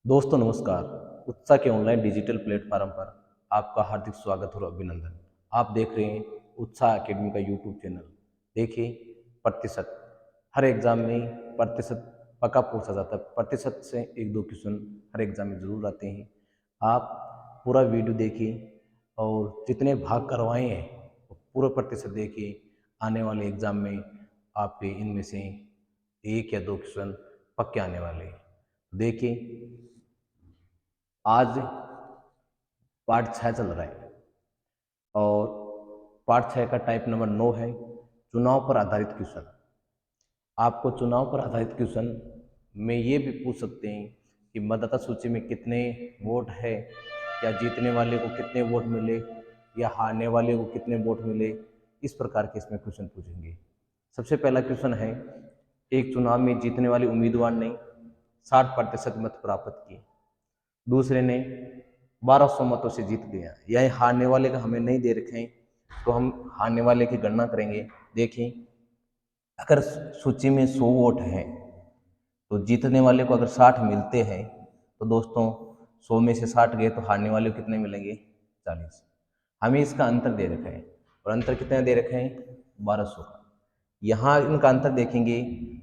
दोस्तों नमस्कार। उत्साह के ऑनलाइन डिजिटल प्लेटफॉर्म पर आपका हार्दिक स्वागत और अभिनंदन। आप देख रहे हैं उत्साह एकेडमी का यूट्यूब चैनल। देखिए, प्रतिशत हर एग्जाम में प्रतिशत पक्का पूछा जाता है। प्रतिशत से एक दो क्वेश्चन हर एग्जाम में जरूर आते हैं। आप पूरा वीडियो देखिए और जितने भाग करवाए हैं वो पूरा प्रतिशत देखिए। आने वाले एग्जाम में आपके इनमें से एक या दो क्वेश्चन पक्के आने वाले हैं। देखिए, आज पार्ट 6 चल रहा है और पार्ट 6 का टाइप नंबर 9 है, चुनाव पर आधारित क्वेश्चन। आपको चुनाव पर आधारित क्वेश्चन में ये भी पूछ सकते हैं कि मतदाता सूची में कितने वोट है, या जीतने वाले को कितने वोट मिले या हारने वाले को कितने वोट मिले। इस प्रकार के इसमें क्वेश्चन पूछेंगे। सबसे पहला क्वेश्चन है, एक चुनाव में जीतने वाले उम्मीदवार ने 60% मत प्राप्त किए, दूसरे ने 1200 मतों से जीत गया। यह हारने वाले का हमें नहीं दे रखे हैं, तो हम हारने वाले की गणना करेंगे। देखिए, अगर सूची में 100 वोट हैं तो जीतने वाले को अगर 60 मिलते हैं तो दोस्तों 100 में से 60 गए तो हारने वाले को कितने मिलेंगे? 40। हमें इसका अंतर दे रखा है और अंतर कितना दे रखे हैं? 1200 का। यहाँ इनका अंतर देखेंगे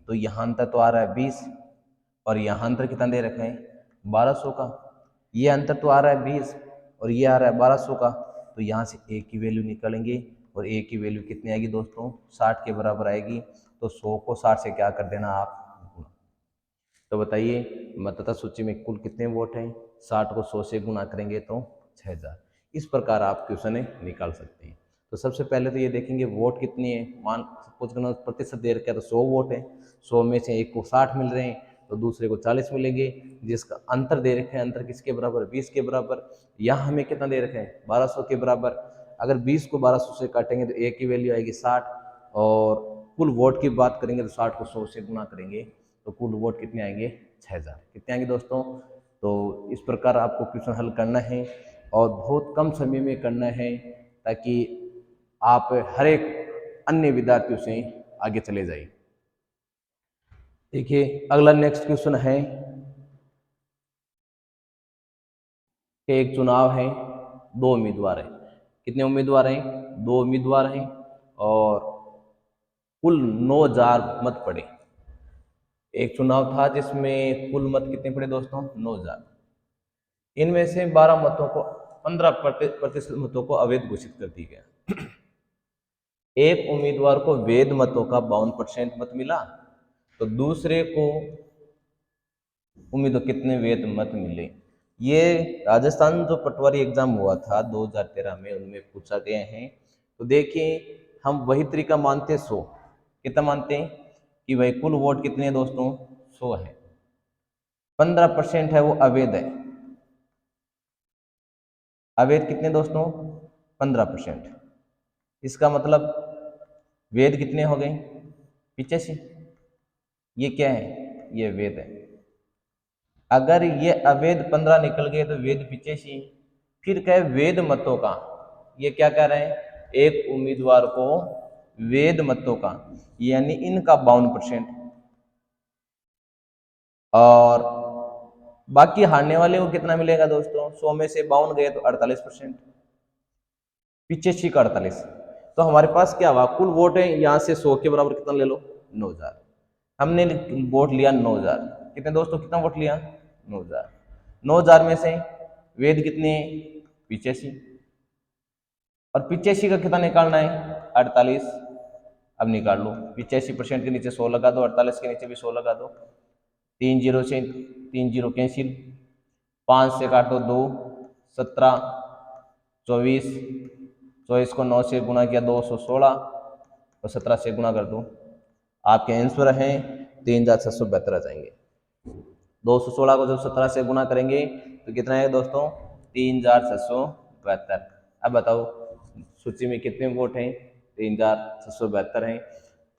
तो यहाँ अंतर तो आ रहा है 20 और यहाँ अंतर कितना दे रखे हैं? 1200 का। ये अंतर तो आ रहा है 20 और ये आ रहा है 1200 का। तो यहाँ से ए की वैल्यू निकालेंगे और ए की वैल्यू कितनी आएगी दोस्तों? 60 के बराबर आएगी। तो 100 को 60 से क्या कर देना आप? गुणा। तो बताइए, मतदाता सूची में कुल कितने वोट हैं? 60 को 100 से गुणा करेंगे तो 6000। इस प्रकार आप क्वेश्चन निकाल सकते हैं। तो सबसे पहले तो ये देखेंगे वोट कितनी है। मान सपोज करना प्रतिशत दे रखा है तो 100 वोट है। 100 में से एक को 60 मिल रहे हैं तो दूसरे को 40 मिलेंगे। जिसका अंतर दे रखे हैं, अंतर किसके बराबर? 20 के बराबर। यहाँ हमें कितना दे रखे हैं? 1200 के बराबर। अगर 20 को 1200 से काटेंगे तो ए की वैल्यू आएगी 60 और कुल वोट की बात करेंगे तो 60 को 100 से गुणा करेंगे तो कुल वोट कितने आएंगे? 6000। कितने आएंगे दोस्तों? तो इस प्रकार आपको क्वेश्चन हल करना है और बहुत कम समय में करना है, ताकि आप हर एक अन्य विद्यार्थियों से आगे चले जाइए। देखिए, अगला नेक्स्ट क्वेश्चन है कि एक चुनाव है, दो उम्मीदवार हैं। कितने उम्मीदवार हैं? दो उम्मीदवार हैं और कुल 9000 मत पड़े। एक चुनाव था जिसमें कुल मत कितने पड़े दोस्तों? 9000। इनमें से 12 मतों को 15% मतों को अवैध घोषित कर दिया गया। एक उम्मीदवार को वैध मतों का 52% मत मिला तो दूसरे को उम्मीदवार कितने वैध मत मिले। ये राजस्थान जो पटवारी एग्जाम हुआ था 2013 में, उनमें पूछा गया है। तो देखिए, हम वही तरीका मानते 100। कितना मानते हैं कि भाई कुल वोट कितने हैं दोस्तों? 100 है। 15% है वो अवैध है। अवैध कितने दोस्तों? 15%। इसका मतलब वेद कितने हो गए? 85। ये क्या है? ये वेद है। अगर ये अवैध 15 निकल गए तो वेद 85। फिर कहे वेद मतों का, ये क्या कह रहे हैं? एक उम्मीदवार को वेद मतों का यानी इनका 52% और बाकी हारने वाले को कितना मिलेगा दोस्तों? 100 में से 52 गए तो 48%। 85 का 48। तो हमारे पास क्या हुआ? कुल वोट है यहाँ से 100 के बराबर कितना ले लो? 9000। हमने वोट लिया 9000। कितने दोस्तों? कितना वोट लिया? 9000। 9000 में से वेद कितने? 85। और 85 का कितना निकालना है? 48। अब निकाल लो। 85% के नीचे 100 लगा दो, 48 के नीचे भी 100 लगा दो। 3 जीरो से 3 जीरो कैंसिल, 5 से काटो 2, 17, 24, 24 को 9 से गुणा किया 216 और 17 से गुणा कर दो। आपके आंसर हैं 3772 आ जाएंगे। 216 को जब 17 से गुणा करेंगे तो कितना है दोस्तों? 3772। अब बताओ सूची में कितने वोट हैं? 3772 हैं।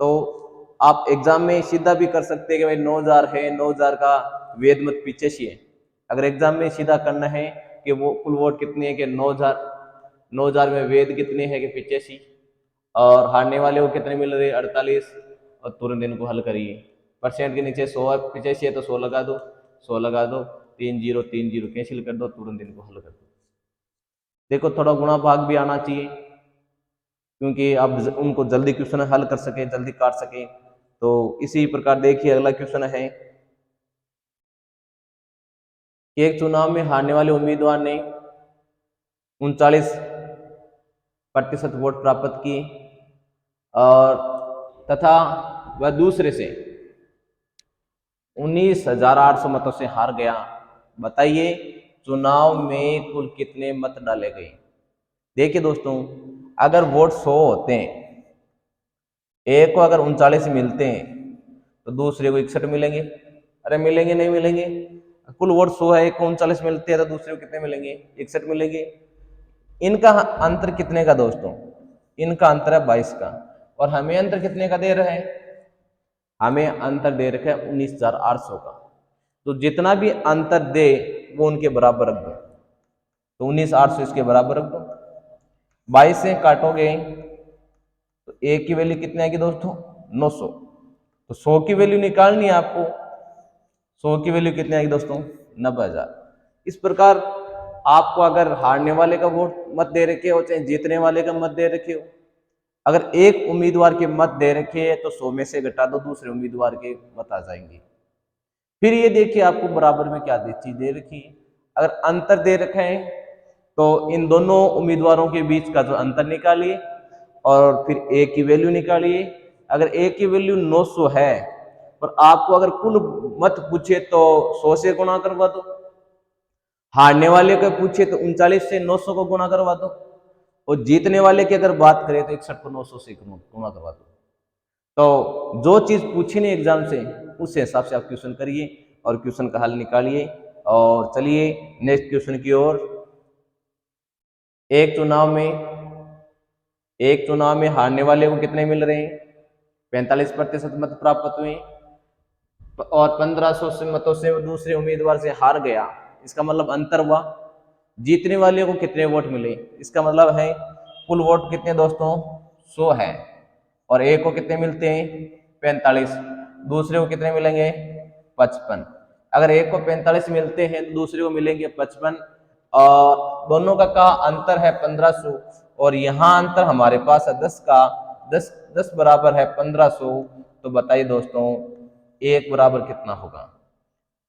तो आप एग्जाम में सीधा भी कर सकते हैं कि भाई 9000 है, 9000 का वेद मत 85 है। अगर एग्जाम में सीधा करना है कि वो कुल वोट कितने है कि 9000 में वेद कितने हैं कि 85 और हारने वाले को कितने मिल रहे? 48। और तुरंत इनको हल करिए। परसेंट के नीचे 100 85 है तो 100 लगा दो, 100 लगा दो। 3 0 कैंसिल कर दो, तुरंत इनको हल कर दो। देखो थोड़ा गुणा भाग भी आना चाहिए, क्योंकि आप उनको जल्दी क्वेश्चन हल कर सके, जल्दी काट सके। तो इसी प्रकार देखिए अगला क्वेश्चन है, एक चुनाव में हारने वाले उम्मीदवार ने 39% वोट प्राप्त किए और तथा वह दूसरे से 19,800 मतों से हार गया। बताइए चुनाव में कुल कितने मत डाले गए। देखिए दोस्तों, अगर वोट 100 होते हैं, एक को अगर 39 मिलते हैं तो दूसरे को 61 मिलेंगे। अरे मिलेंगे नहीं मिलेंगे, कुल वोट 100 है, एक को 39 मिलते हैं तो दूसरे को कितने मिलेंगे, 61 मिलेंगे। इनका अंतर कितने का दोस्तों, इनका अंतर है 22 का, और हमें अंतर कितने का दे रहे हैं, हमें अंतर दे रखा है 19,800 का। तो जितना भी अंतर दे वो उनके बराबर रख दो, तो 19,800 इसके बराबर रख दो। 22 से काटोगे तो एक की वैल्यू कितनी आएगी दोस्तों, 900। तो 100 की वैल्यू निकालनी है आपको, 100 की वैल्यू कितनी आएगी दोस्तों, 90,000। इस प्रकार आपको अगर हारने वाले का वोट मत दे रखे हो चाहे जीतने वाले का मत दे रखे हो, अगर एक उम्मीदवार के मत दे रखे हैं तो 100 में से घटा दो, दूसरे उम्मीदवार के मत आ जाएंगे। फिर ये देखिए आपको बराबर में क्या चीज दे रखी है, अगर अंतर दे रखे हैं तो इन दोनों उम्मीदवारों के बीच का जो अंतर निकालिए और फिर ए की वैल्यू निकालिए। अगर ए की वैल्यू 900 है और आपको अगर कुल मत पूछे तो 100 से गुणा करवा दो, हारने वाले को पूछे तो 39 से 900 को गुणा करवा दो, और जीतने वाले की अगर बात करें तो 61 को 900 से गुणा करवा दो। तो जो चीज पूछी नहीं एग्जाम से उस हिसाब से आप क्वेश्चन करिए और क्वेश्चन का हल निकालिए। और चलिए नेक्स्ट क्वेश्चन की ओर। एक चुनाव में हारने वाले को कितने मिल रहे हैं, 45% मत प्राप्त हुए और 1500 से मतों से दूसरे उम्मीदवार से हार गया, इसका मतलब अंतर हुआ। जीतने वाले को कितने वोट मिले, इसका मतलब है कुल वोट कितने दोस्तों, 100 है, और एक को कितने मिलते हैं, 45, दूसरे को कितने मिलेंगे, 55। अगर एक को 45 मिलते हैं तो दूसरे को मिलेंगे 55, और दोनों का अंतर है 1500, और यहाँ अंतर हमारे पास है 10 का, 10 बराबर है 1500। तो बताइए दोस्तों एक बराबर कितना होगा,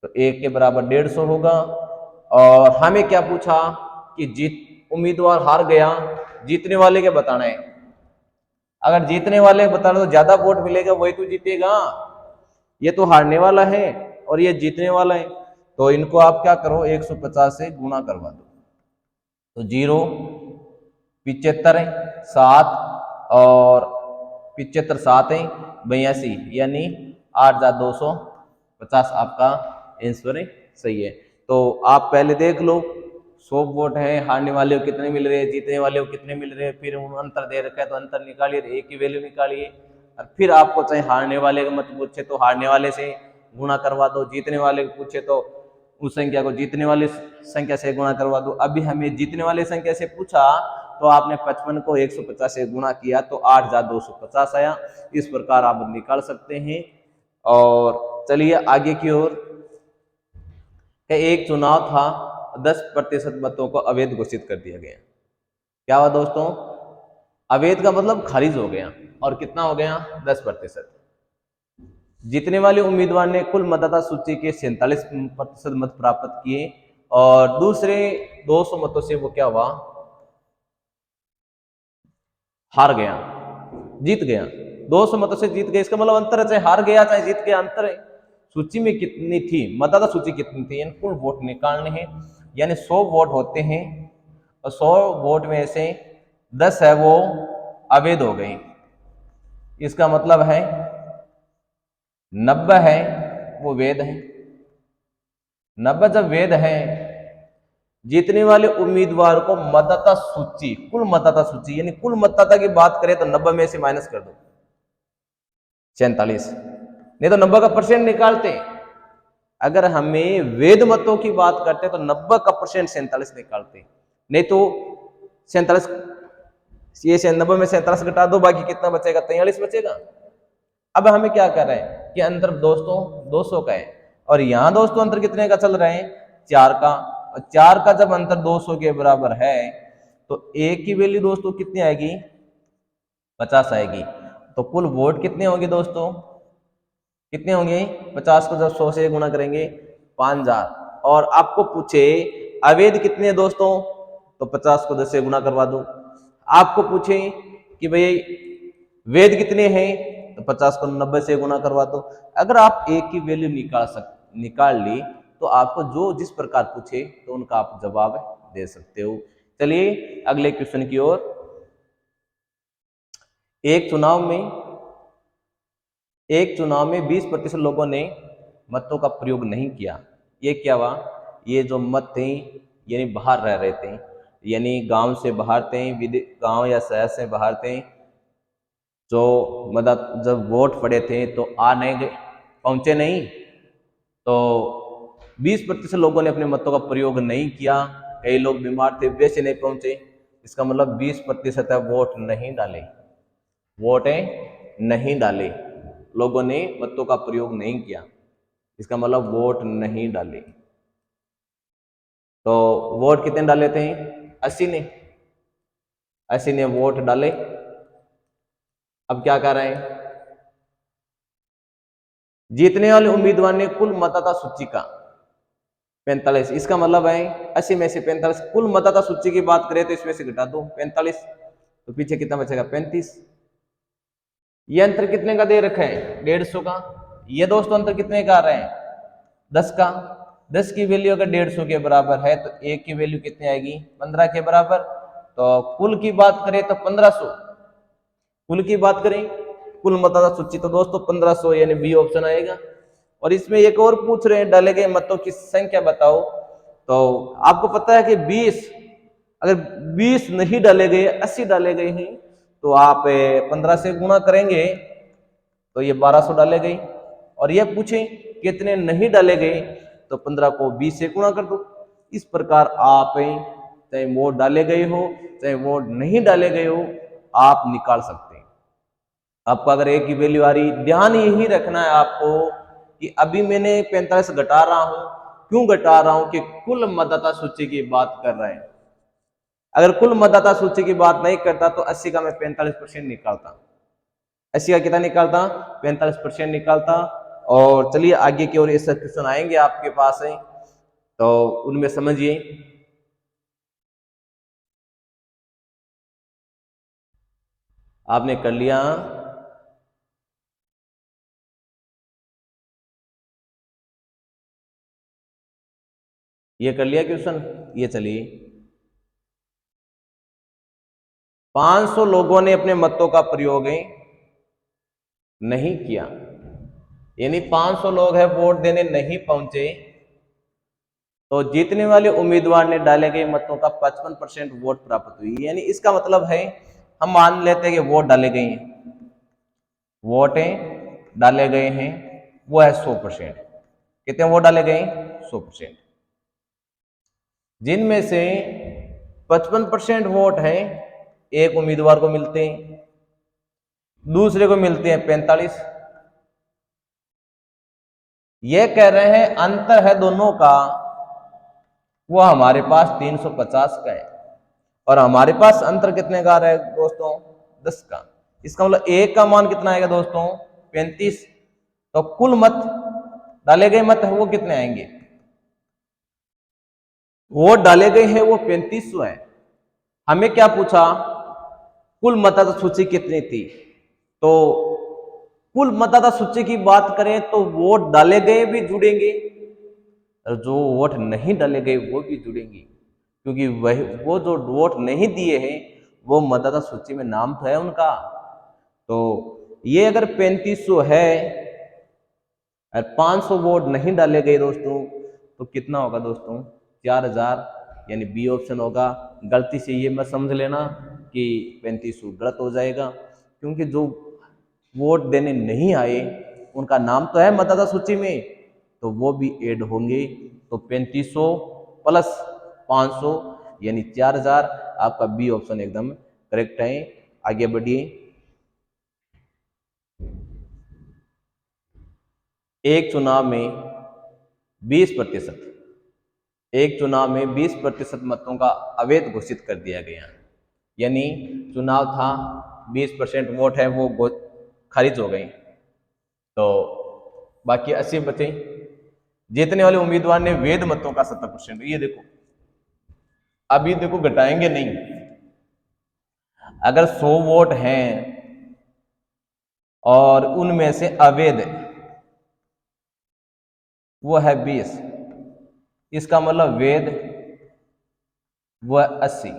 तो एक के बराबर 150 होगा। और हमें क्या पूछा कि जीत उम्मीदवार हार गया, जीतने वाले के बताना है। अगर जीतने वाले बताना तो ज्यादा वोट मिलेगा वही तो जीतेगा, ये तो हारने वाला है और ये जीतने वाला है, तो इनको आप क्या करो 150 से गुणा करवा दो। तो 0 75 7 और 75 7 है 82, यानी 8,250 आपका आंसर सही है। तो आप पहले देख लो 100 वोट है, हारने वाले को कितने मिल रहे हैं, जीतने वाले को कितने मिल रहे हैं, फिर अंतर दे रखा है तो अंतर निकालिए, एक की वैल्यू निकालिए, और फिर आपको चाहे हारने वाले का मत पूछे तो हारने वाले से गुणा करवा दो, जीतने वाले को पूछे तो उस संख्या को जीतने वाली संख्या से गुणा करवा दो। अभी हमें जीतने वाली संख्या से पूछा तो आपने 55 को 150 से गुणा किया तो 8,250 आया। इस प्रकार आप निकाल सकते हैं। और चलिए आगे की ओर। एक चुनाव था, 10% मतों को अवैध घोषित कर दिया गया। क्या हुआ दोस्तों, अवैध का मतलब खारिज हो गया, और कितना हो गया 10%। जीतने वाले उम्मीदवार ने कुल मतदाता सूची के 47% मत प्राप्त किए और दूसरे 200 मतों से वो क्या हुआ, हार गया, जीत गया, 200 मतों से जीत गया। इसका मतलब अंतर है, चाहे हार गया चाहे जीत गया, अंतर है। सूची में कितनी थी, मतदाता सूची कितनी थी, यानी कुल वोट निकालने हैं, यानी 100 वोट होते हैं और 100 वोट में से 10 है वो अवैध हो गए। इसका मतलब है 90 है वो वैध है। 90 जब वैध है, जीतने वाले उम्मीदवार को मतदाता सूची, कुल मतदाता सूची यानी कुल मतदाता की बात करें तो 90 में से माइनस कर दो 47, नहीं तो 90 का परसेंट निकालते। अगर हमें वैध मतों की बात करते तो 90 का परसेंट 47 निकालते, नहीं तो 47 ये 90 में 47 घटा दो, बाकी कितना बचेगा, 43 बचेगा। अब हमें क्या कर रहे हैं कि अंतर दोस्तों 200 का है, और यहां दोस्तों अंतर कितने का चल रहे हैं, 4 का, और 4 का जब अंतर 200 के बराबर है तो ए की वैल्यू दोस्तों कितनी आएगी, 50 आएगी। तो कुल वोट कितने होंगे दोस्तों, कितने होंगे, 50 को जब 100 से गुणा करेंगे 5000। और आपको पूछे अवैध कितने हैं दोस्तों, तो 50 को 10 से गुणा करवा दो। आपको पूछे कि भाई वेद कितने हैं, तो 50 को 90 से गुणा करवा दो। अगर आप एक की वैल्यू निकाल ली तो आपको जो जिस प्रकार पूछे तो उनका आप जवाब दे सकते हो। चलिए अगले क्वेश्चन की ओर। एक चुनाव में 20% लोगों ने मतों का प्रयोग नहीं किया। ये क्या हुआ, ये जो मत थे यानी बाहर रह रहे थे, यानी गांव से बाहर थे, गांव या शहर से बाहर थे, जो मतलब जब वोट पड़े थे तो आ नहीं गए, पहुंचे नहीं, तो 20% लोगों ने अपने मतों का प्रयोग नहीं किया। कई लोग बीमार थे वैसे नहीं पहुंचे, इसका मतलब 20% है वोट नहीं डाले, वोट नहीं डाले, लोगों ने मतों का प्रयोग नहीं किया, इसका मतलब वोट नहीं डाले। तो वोट कितने डाले थे, 80 ने, 80 ने वोट डाले। अब क्या कर रहे हैं, जीतने वाले उम्मीदवार ने कुल मतदाता सूची का 45, इसका मतलब है 80 में से 45, कुल मतदाता सूची की बात करें तो इसमें से घटा दो 45, तो पीछे कितना बचेगा 35। ये अंतर कितने का दे रखा है, 150 का। ये दोस्तों अंतर कितने का आ रहे हैं, 10 का। 10 की वैल्यू अगर 150 के बराबर है तो एक की वैल्यू कितनी आएगी, 15 के बराबर। तो कुल की बात करें तो 1500, कुल की बात करें कुल मतदाता सूची तो दोस्तों 1500 यानी बी ऑप्शन आएगा। और इसमें एक और पूछ रहे हैं डाले गए मतों की संख्या बताओ। तो आपको पता है कि 20, अगर 20 नहीं डाले गए, 80 डाले गए हैं, तो आप 15 से गुणा करेंगे तो ये 1200 डाले गए। और ये पूछे कितने नहीं डाले गए, तो 15 को 20 से गुणा कर दो। इस प्रकार आप चाहे वोट डाले गए हो चाहे वोट नहीं डाले गए हो, आप निकाल सकते हैं। आपको अगर एक की वैल्यू आ रही, ध्यान यही रखना है आपको कि अभी मैंने 45 घटा रहा हूं, क्यों घटा रहा हूं कि कुल मतदाता सूची की बात कर रहे हैं। अगर कुल मतदाता सूची की बात नहीं करता तो 80 का मैं 45% निकालता, 80 का कितना निकालता, 45% निकालता। और चलिए आगे की ओर ऐसे क्वेश्चन आएंगे आपके पास है, तो उनमें समझिए। आपने कर लिया, ये कर लिया क्वेश्चन। ये चलिए 500 लोगों ने अपने मतों का प्रयोग नहीं किया, यानी 500 लोग हैं वोट देने नहीं पहुंचे, तो जीतने वाले उम्मीदवार ने डाले गए मतों का 55% वोट प्राप्त हुई। यानी इसका मतलब है हम मान लेते हैं कि वोट डाले गए हैं, वोटें डाले गए हैं वो है 100%। कितने वोट डाले गए, 100%। जिनमें से 55% वोट है एक उम्मीदवार को मिलते हैं, दूसरे को मिलते हैं 45। ये कह रहे हैं अंतर है दोनों का, वो हमारे पास 350 का है और हमारे पास अंतर कितने का आ रहा है दोस्तों, 10 का। इसका मतलब एक का मान कितना आएगा दोस्तों, 35। तो कुल मत डाले गए मत है वो कितने आएंगे, वोट डाले गए हैं वो 3500 है। हमें क्या पूछा, कुल मतदाता सूची कितनी थी, तो कुल मतदाता सूची की बात करें तो वोट डाले गए भी जुड़ेंगे और जो वोट नहीं डाले गए वो भी जुड़ेंगे, क्योंकि वही वो जो वोट नहीं दिए हैं वो मतदाता सूची में नाम तो है उनका। तो ये अगर 3500 है और 500 वोट नहीं डाले गए दोस्तों, तो कितना होगा दोस्तों, 4000, यानी बी ऑप्शन होगा। गलती से ये मत समझ लेना कि 3500 गलत हो जाएगा, क्योंकि जो वोट देने नहीं आए उनका नाम तो है मतदाता सूची में, तो वो भी ऐड होंगे। तो 3500 प्लस 500 यानी 4000, आपका बी ऑप्शन एकदम करेक्ट है। आगे बढ़िए। एक चुनाव में 20% एक चुनाव में 20% मतों का अवैध घोषित कर दिया गया। यानी चुनाव था, 20% वोट है वो खारिज हो गई, तो बाकी 80 बचे। जीतने वाले उम्मीदवार ने वैध मतों का 70%, ये देखो अभी देखो घटाएंगे नहीं। अगर 100 वोट हैं और उनमें से अवैध वो है 20, इसका मतलब वैध वो है 80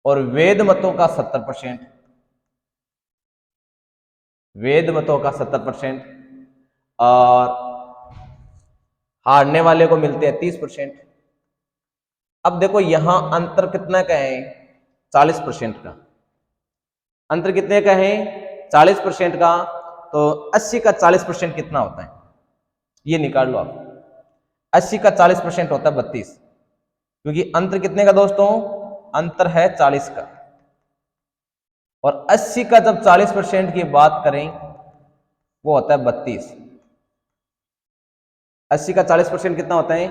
और वैध मतों का 70%, वैध मतों का 70% और हारने वाले को मिलते हैं 30%। अब देखो यहां अंतर कितना का है, 40% का। अंतर कितने का है, 40% का। तो 80 का 40% कितना होता है, ये निकाल लो आप। 80 का 40% होता है 32, क्योंकि अंतर कितने का दोस्तों, अंतर है 40 का। और 80 का जब 40% की बात करें वो होता है 32। 80 का 40% कितना होता है,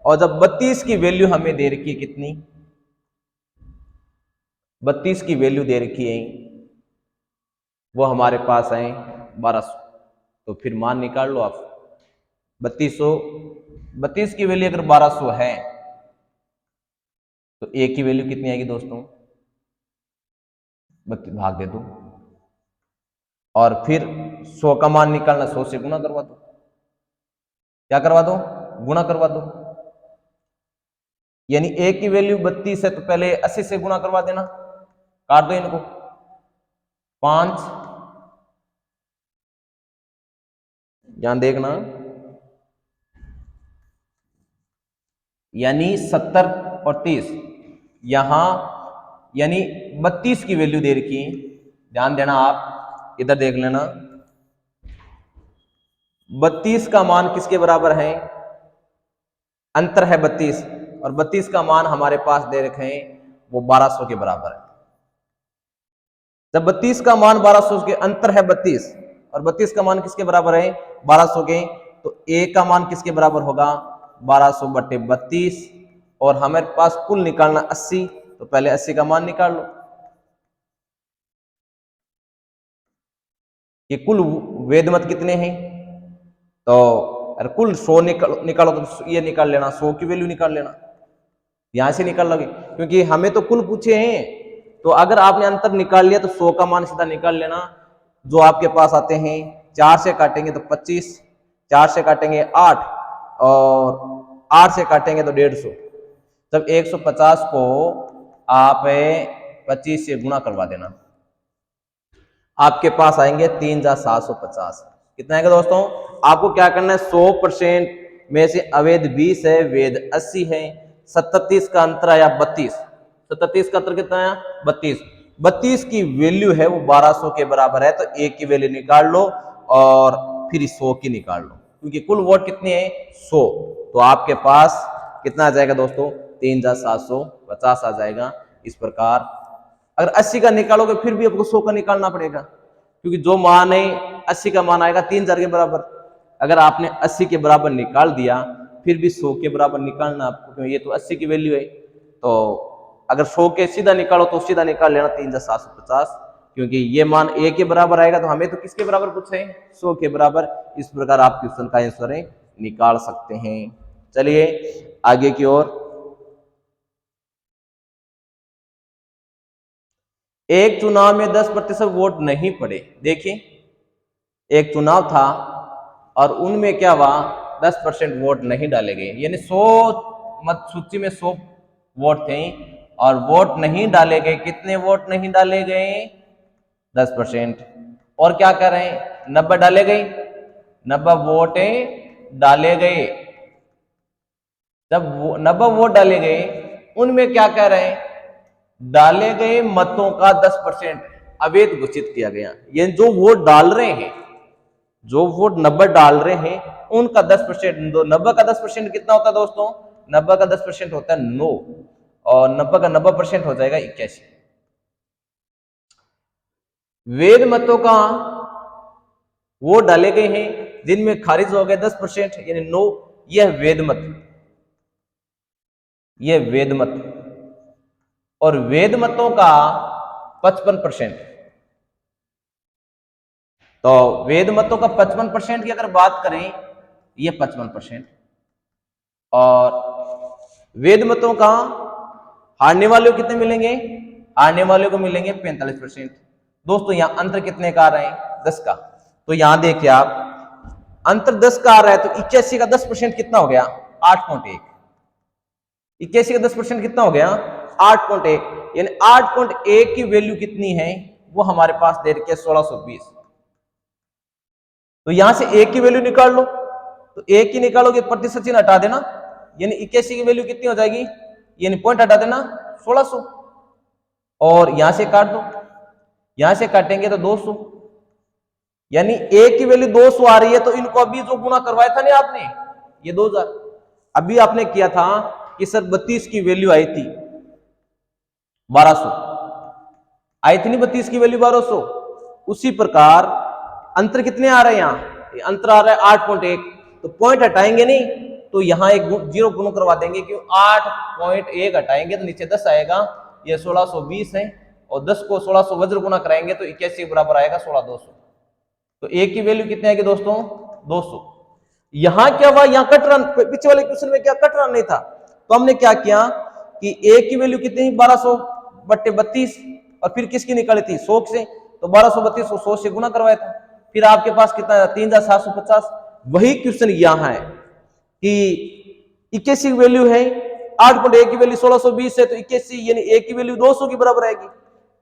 और जब 32 की वैल्यू हमें दे रखी है, कितनी, 32 की वैल्यू दे रखी है, वो हमारे पास है 1200। तो फिर मान निकाल लो आप, 32 की वैल्यू अगर 1200 है तो ए की वैल्यू कितनी आएगी दोस्तों, भाग दे दो और फिर 100 का मान निकालना, 100 से गुना करवा दो। क्या करवा दो, गुणा करवा दो। यानी ए की वैल्यू 32 है तो पहले 80 से गुणा करवा देना, काट दो इनको, 5, यहां देखना, यानी 70 और 30 यहां, यानी 32 की वैल्यू दे रखी, ध्यान देना आप, इधर देख लेना। 32 का मान किसके बराबर है, अंतर है 32, और 32 का मान हमारे पास दे रखे हैं वो 1200 के बराबर है। जब 32 का मान 1200 के, अंतर है 32 और 32 का मान किसके बराबर है, 1200 के, तो ए का मान किसके बराबर होगा, 1200 बटे 32, और हमारे पास कुल निकालना 80, तो पहले 80 का मान निकाल लो। ये कुल वैध मत कितने हैं, तो अरे कुल 100 निकालो तो ये निकाल लेना, 100 की वैल्यू निकाल लेना, यहां से निकाल लोगे, क्योंकि हमें तो कुल पूछे हैं। तो अगर आपने अंतर निकाल लिया तो 100 का मान सीधा निकाल लेना, जो आपके पास आते हैं, 4 से काटेंगे तो 25, 4 से काटेंगे 8, और 8 से काटेंगे तो 150। तब 150 को आप 25 से गुणा करवा देना, आपके पास आएंगे 3750। कितना आएगा दोस्तों, आपको क्या करना है, 100% में से अवैध 20 है, वैध 80 है, 37 का अंतर आया 32, 37 का अंतर कितना आया 32, 32 की वैल्यू है वो 1200 के बराबर है, तो ए की वैल्यू निकाल लो और फिर 100 की निकाल लो, क्योंकि कुल वोट कितने हैं 100, तो आपके पास कितना आ जाएगा दोस्तों, 3750 आ जाएगा। इस प्रकार अगर 80 का निकालोगे फिर भी आपको 100 का निकालना पड़ेगा, क्योंकि जो मान है 80 का मान आएगा 3000 के बराबर। अगर आपने 80 के बराबर निकाल दिया फिर भी 100 के बराबर निकालना आपको, क्योंकि ये तो 80 की वैल्यू है। तो अगर 100 के सीधा निकालो तो सीधा निकाल लेना 3750, क्योंकि ये मान ए के बराबर आएगा, तो हमें तो किसके बराबर पूछे हैं, 100 के बराबर। इस प्रकार आप क्वेश्चन का आंसर निकाल सकते हैं। चलिए आगे की ओर, एक चुनाव में 10% वोट नहीं पड़े। देखिए एक चुनाव था और उनमें क्या हुआ, 10% वोट नहीं डाले गए, यानी 100 मत सूची में 100 वोट थे और वोट नहीं डाले गए। कितने वोट नहीं डाले गए, 10%। और क्या कर रहे हैं, 90 डाले गए, 90 वोट डाले गए। जब 90 वोट डाले गए, उनमें क्या कह रहे हैं, डाले गए मतों का 10% अवैध घोषित किया गया। ये जो वोट डाल रहे हैं, जो वोट 90 डाल रहे हैं उनका 10%, 90 का 10% कितना होता है दोस्तों, 90 का 10% होता है 9, और 90 का 90% हो जाएगा 81। वैध मतों का वो डाले गए हैं जिनमें खारिज हो गए 10%, यानी 9, यह वैध मत। ये वेद मत, और वेद मतों का 55%। तो वेद मतों का 55% की अगर बात करें, ये 55%, और वेद मतों का हारने वाले को कितने मिलेंगे? हारने वाले को मिलेंगे 45%। दोस्तों यहां अंतर कितने का आ रहा है? 10 का। तो यहां देखिए आप, अंतर 10 का आ रहा है, तो 81 का 10% कितना हो गया? 8.1। 81 का 10% कितना हो गया? 8.1। यानी 8.1 की वैल्यू कितनी है? वो हमारे पास दे रखी है 1620। तो यहां से एक की वैल्यू निकाल लो, तो एक की निकालोगे प्रतिशत चिन्ह हटा देना, यानी 81 की वैल्यू कितनी हो जाएगी? यानी पॉइंट हटा देना 1600, और यहां से काट दो, यहां से काटेंगे तो 200, यानी एक की वैल्यू 200 आ रही है। तो इनको अभी जो गुना करवाया था ना आपने, ये 2000 अभी आपने किया था कि सर 32 की वैल्यू आई थी 1200, आई थी नहीं 32 की वैल्यू 1200। उसी प्रकार अंतर कितने आ रहे हैं? यहाँ अंतर आ रहा है 8.1। तो पॉइंट हटाएंगे नहीं, तो यहां एक जीरो गुना करवा देंगे, क्यों? 8.1 हटाएंगे तो नीचे 10 आएगा, ये 1620 है, और 10 को 1600 वज्र गुना कराएंगे तो 81 के बराबर आएगा 16200। तो एक की वैल्यू कितने आएगी दोस्तों? 200। यहां क्या हुआ? यहां कट रन, पीछे वाले क्वेश्चन में क्या कट रन नहीं था, तो हमने क्या किया कि एक की वैल्यू कितनी? 1200/32, और फिर किसकी निकाली थी? 100 से, तो 1232 को 100 से गुना करवाया था। फिर आपके पास कितना? 3750। वही क्वेश्चन यहां है कि 81 की वैल्यू है, 8.1 की वैल्यू 1620 है, तो 81 यानी एक की वैल्यू 200 की बराबर आएगी।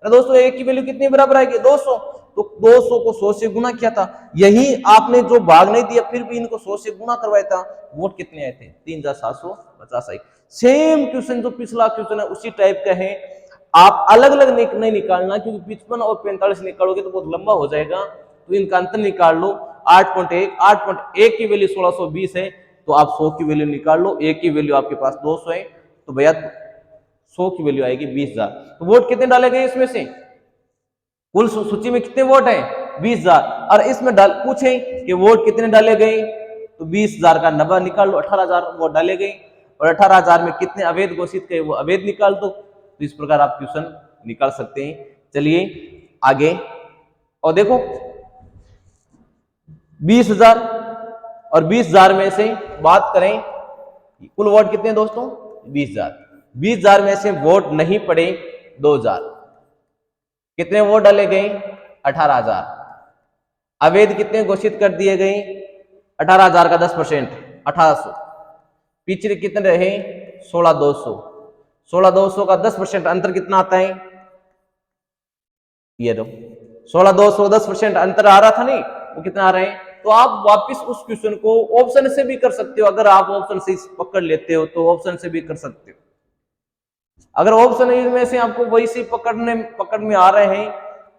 दोस्तों एक की वैल्यू कितनी बराबर आएगी? 200। तो 200 को 100 से गुना किया था। यही आपने जो भाग नहीं दिया, फिर भी इनको 100 से गुना करवाया था। वोट कितने आए थे? 3750 आई। सेम क्वेश्चन जो पिछला क्वेश्चन है उसी टाइप का है। आप अलग अलग नहीं निकालना, क्योंकि 55 और 45 निकालोगे तो बहुत लंबा हो जाएगा। तो इनका अंतर निकाल लो। 8.1 की वैल्यू 1620 है, तो आप 100 की वैल्यू निकाल लो। एक की वैल्यू आपके पास 200 है, तो भैया 100 की वैल्यू आएगी 20,000। तो वोट कितने डाले गए इसमें से? कुल सूची में कितने वोट है? 20,000। और इसमें पूछे कि वोट कितने डाले गए, तो 20,000 का 90 निकाल लो, 18,000 वोट डाले गए, और 18,000 में कितने अवैध घोषित किए, वो अवैध निकाल दो। तो इस प्रकार आप क्वेश्चन निकाल सकते हैं। चलिए आगे, और देखो 20,000 और 20,000 में से बात करें, कुल वोट कितने दोस्तों? 20,000। 20,000 में से वोट नहीं पड़े 2,000। कितने वोट डाले गए? 18,000। अवैध कितने घोषित कर दिए गए? 18,000 का 10%, 1,800। पिछले कितने रहे? 16,200। 16,200 का 10% अंतर कितना आता है? ये दो 16,200 10% अंतर आ रहा था नहीं, वो कितना आ रहा है? तो आप वापस उस क्वेश्चन को ऑप्शन से भी कर सकते हो। अगर आप ऑप्शन से पकड़ लेते हो तो ऑप्शन से भी कर सकते हो। अगर ऑप्शन में से आपको वही से पकड़ में आ रहे हैं,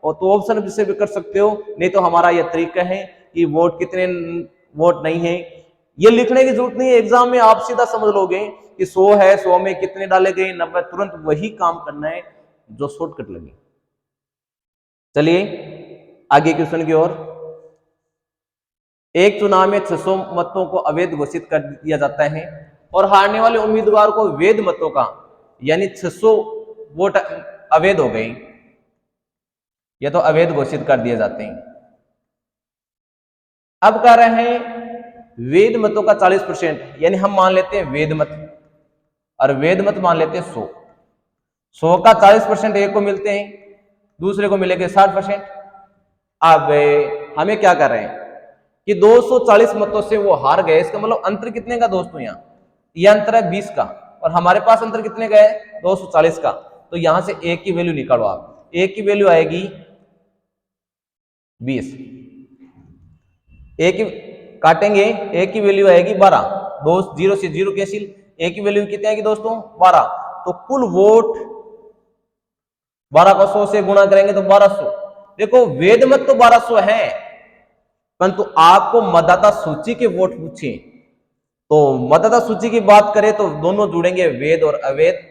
और तो ऑप्शन से भी कर सकते हो। नहीं तो हमारा यह तरीका है कि वोट कितने वोट नहीं है, ये लिखने की जरूरत नहीं है। एग्जाम में आप सीधा समझ लोगे कि 100 है, 100 में कितने डाले गए, 90। तुरंत वही काम करना है जो शॉर्टकट लगे। चलिए आगे क्वेश्चन की ओर। एक चुनाव में 600 मतों को अवैध घोषित कर दिया जाता है, और हारने वाले उम्मीदवार को वैध मतों का यानी 600 वोट अवैध हो गए, ये तो अवैध घोषित कर दिए जाते हैं। अब कह रहे हैं वैध मतों का 40%, यानी हम मान लेते हैं वैध मत, और वैध मत मान लेते हैं 100। 100 का 40% एक को मिलते हैं, दूसरे को मिलेंगे 60%। अब हमें क्या कर रहे हैं कि 240 मतों से वो हार गए। इसका मतलब अंतर कितने का दोस्तों? यहाँ यह अंतर है 20 का, और हमारे पास अंतर कितने का है? 240 का। तो यहां से एक की वैल्यू निकालो आप। एक की वैल्यू आएगी 20, एक की काटेंगे, एक की वैल्यू आएगी 12। दो जीरो से जीरो कैंसिल, एक की वैल्यू कितनी आएगी दोस्तों? 12। तो कुल वोट 12 को 100 से गुणा करेंगे तो 1200। देखो वैध मत तो 1200 है, परंतु आपको मतदाता सूची के वोट पूछे, तो मतदाता सूची की बात करें तो दोनों जुड़ेंगे, वैध और अवैध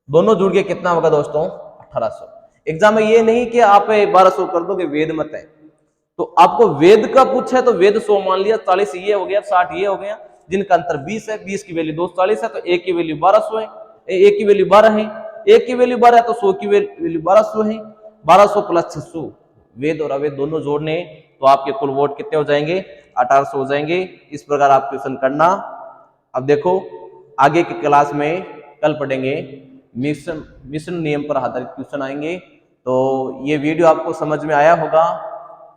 दोनों जुड़ के कितना होगा दोस्तों? 1800। एग्जाम में ये नहीं कि आप 1200 कर दोगे, वेद मत है। तो आपको वेद का पूछा है तो वेद 100 मान लिया, 40 ये हो गया, 60 ये हो गया, जिनका अंतर 20 है, 20 की वैल्यू 240 है, तो a की वैल्यू 1200 है, a की वैल्यू 12 है, a की वैल्यू 12 है तो 100 की वैल्यू 1200 है, 1200 प्लस 600 वेद और अवैध दोनों जोड़ने तो आपके कुल वोट कितने हो जाएंगे, 1800 हो जाएंगे। इस प्रकार आप क्वेश्चन करना। अब देखो आगे की क्लास में कल पढ़ेंगे मिश्रण नियम पर आधारित क्वेश्चन आएंगे। तो ये वीडियो आपको समझ में आया होगा।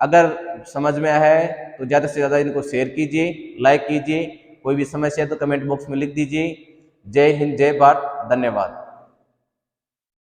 अगर समझ में आया है तो ज़्यादा से ज़्यादा इनको शेयर कीजिए, लाइक कीजिए। कोई भी समस्या है तो कमेंट बॉक्स में लिख दीजिए। जय हिंद, जय भारत, धन्यवाद।